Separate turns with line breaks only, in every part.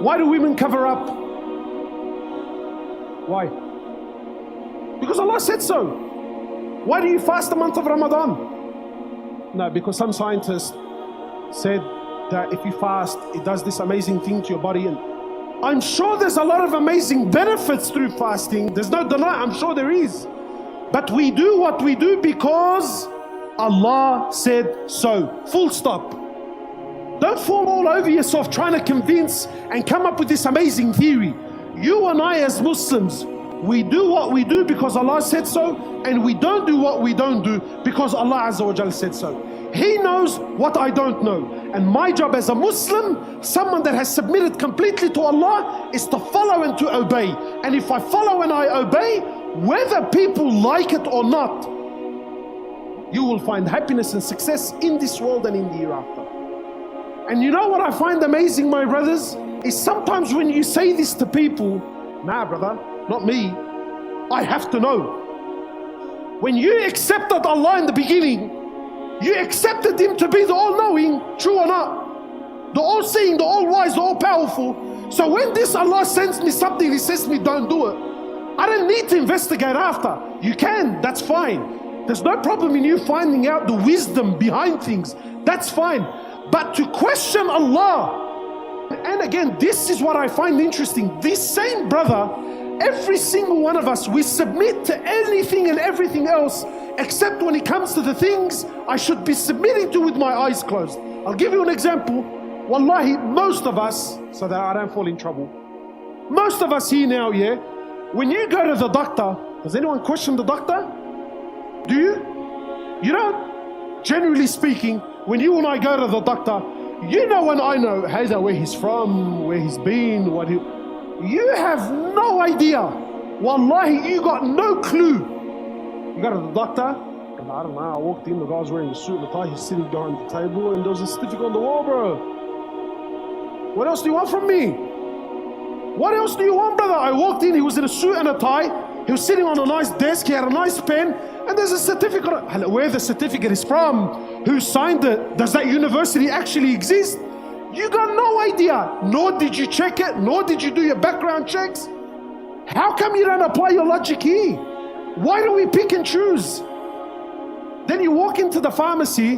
Why do women cover up? Why? Because Allah said so. Why do you fast the month of Ramadan? No, because some scientists said that if you fast, it does this amazing thing to your body. And I'm sure there's a lot of amazing benefits through fasting. There's no deny, I'm sure there is. But we do what we do because Allah said so. Full stop. Don't fall all over yourself trying to convince and come up with this amazing theory. You and I as Muslims, we do what we do because Allah said so, and we don't do what we don't do because Allah Azza wa Jalla said so. He knows what I don't know. And my job as a Muslim, someone that has submitted completely to Allah, is to follow and to obey. And if I follow and I obey, whether people like it or not, you will find happiness and success in this world and in the hereafter. And you know what I find amazing, my brothers, is sometimes when you say this to people, nah brother, not me, I have to know. When you accepted Allah in the beginning, you accepted Him to be the all-knowing, true or not, the all-seeing, the all-wise, the all-powerful. So when this Allah sends me something, He says to me, don't do it, I don't need to investigate after. You can, that's fine. There's no problem in you finding out the wisdom behind things. That's fine. But to question Allah, and again, this is what I find interesting. This same brother, every single one of us, we submit to anything and everything else except when it comes to the things I should be submitting to with my eyes closed. I'll give you an example. Wallahi, most of us, so that I don't fall in trouble, most of us here now, yeah, when you go to the doctor, does anyone question the doctor? Do you? You don't. Generally speaking, when you and I go to the doctor, you know and I know, Haida, where he's from, where he's been, what he... You have no idea. Wallahi, you got no clue. You go to the doctor, and I don't know, I walked in, the guy was wearing a suit and a tie, he's sitting behind the table, and there was a certificate on the wall, bro. What else do you want from me? What else do you want, brother? I walked in, he was in a suit and a tie, he was sitting on a nice desk, he had a nice pen, and there's a certificate. Where the certificate is from, who signed it, does that university actually exist? You got no idea, nor did you check it, nor did you do your background checks. How come you don't apply your logic here? Why do we pick and choose? Then you walk into the pharmacy,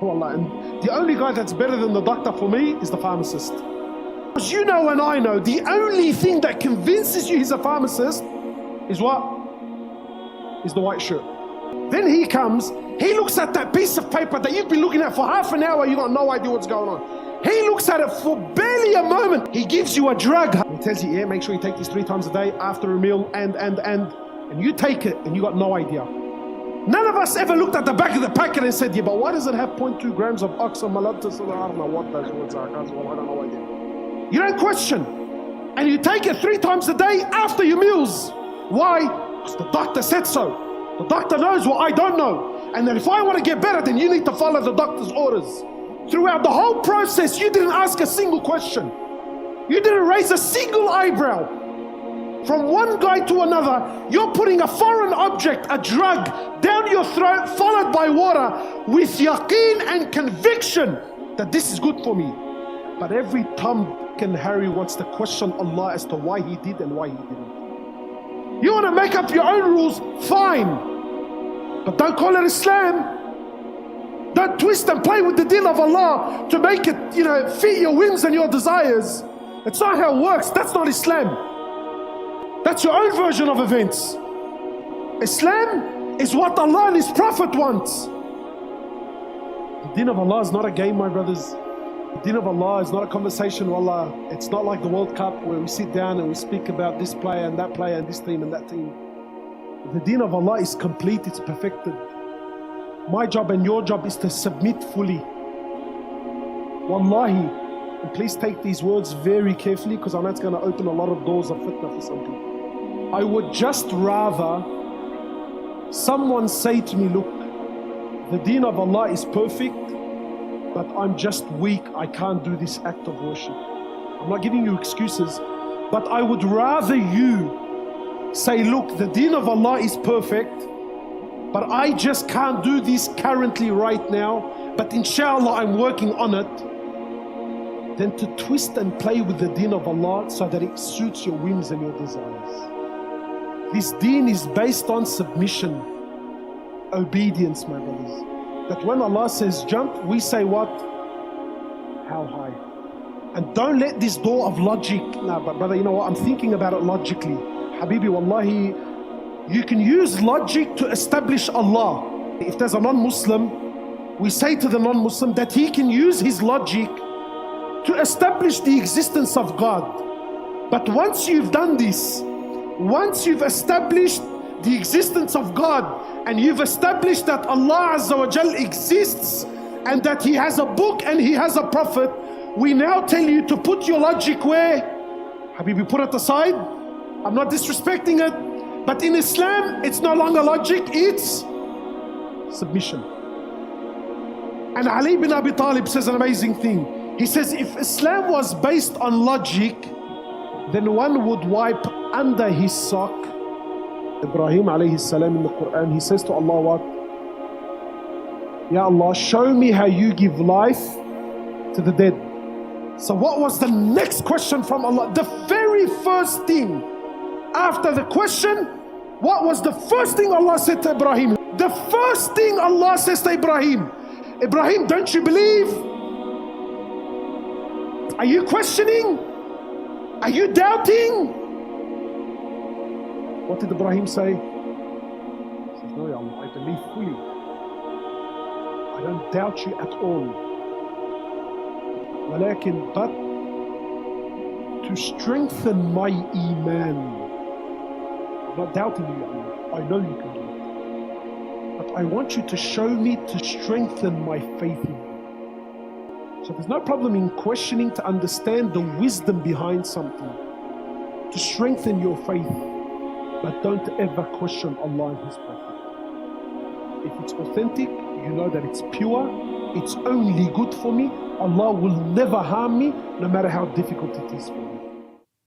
wallah, and the only guy that's better than the doctor for me is the pharmacist. Because you know and I know, the only thing that convinces you he's a pharmacist is what? Is the white shirt. Then he comes, he looks at that piece of paper that you've been looking at for half an hour, you got no idea what's going on. He looks at it for barely a moment. He gives you a drug. He tells you, yeah, make sure you take this 3 times a day after a meal, and you take it and you got no idea. None of us ever looked at the back of the packet and said, yeah, but why does it have 0.2 grams of oxamalactose? I don't know what those words are, guys. Well, I don't know idea. You don't question. And you take it 3 times a day after your meals. Why? Because the doctor said so. The doctor knows what I don't know. And then if I want to get better, then you need to follow the doctor's orders. Throughout the whole process, you didn't ask a single question. You didn't raise a single eyebrow. From one guy to another, you're putting a foreign object, a drug, down your throat, followed by water, with yaqeen and conviction that this is good for me. But every Tom, Dick and Harry wants to question Allah as to why He did and why He didn't. You want to make up your own rules, fine. But don't call it Islam. Don't twist and play with the deen of Allah to make it, fit your whims and your desires. It's not how it works. That's not Islam. That's your own version of events. Islam is what Allah and His Prophet wants. The deen of Allah is not a game, my brothers. The deen of Allah is not a conversation, wallah. It's not like the World Cup where we sit down and we speak about this player and that player and this team and that team. The deen of Allah is complete, it's perfected. My job and your job is to submit fully. Wallahi, and please take these words very carefully, because I know it's going to open a lot of doors of fitna for some people. I would just rather someone say to me, look, the deen of Allah is perfect, but I'm just weak, I can't do this act of worship. I'm not giving you excuses, but I would rather you say, look, the deen of Allah is perfect, but I just can't do this currently right now, but inshallah I'm working on it. than to twist and play with the deen of Allah so that it suits your whims and your desires. This deen is based on submission, obedience, my brothers. That when Allah says jump, we say what? How high? And don't let this door of logic, no, but brother, you know what? I'm thinking about it logically. Habibi, wallahi, you can use logic to establish Allah. If there's a non-Muslim, we say to the non-Muslim that he can use his logic to establish the existence of God. But once you've done this, once you've established the existence of God, and you've established that Allah Azza wa Jal exists, and that He has a book and He has a prophet, we now tell you to put your logic where? Habibi, put it aside. I'm not disrespecting it, but in Islam, it's no longer logic, it's submission. And Ali bin Abi Talib says an amazing thing. He says, if Islam was based on logic, then one would wipe under his sock. Ibrahim alayhi salam in the Quran, he says to Allah what? Ya Allah, show me how you give life to the dead. So what was the next question from Allah? The very first thing after the question, what was the first thing Allah said to Ibrahim? The first thing Allah says to Ibrahim, Ibrahim, don't you believe? Are you questioning? Are you doubting? What did Ibrahim say? He says, no, Ya Allah, I believe fully. I don't doubt you at all. ولكن, but to strengthen my iman. I'm not doubting you, Ya Allah. I know you can do it. But I want you to show me to strengthen my faith in you. So there's no problem in questioning to understand the wisdom behind something, to strengthen your faith. But don't ever question Allah and His Prophet. If it's authentic, you know that it's pure, it's only good for me. Allah will never harm me, no matter how difficult it is for me.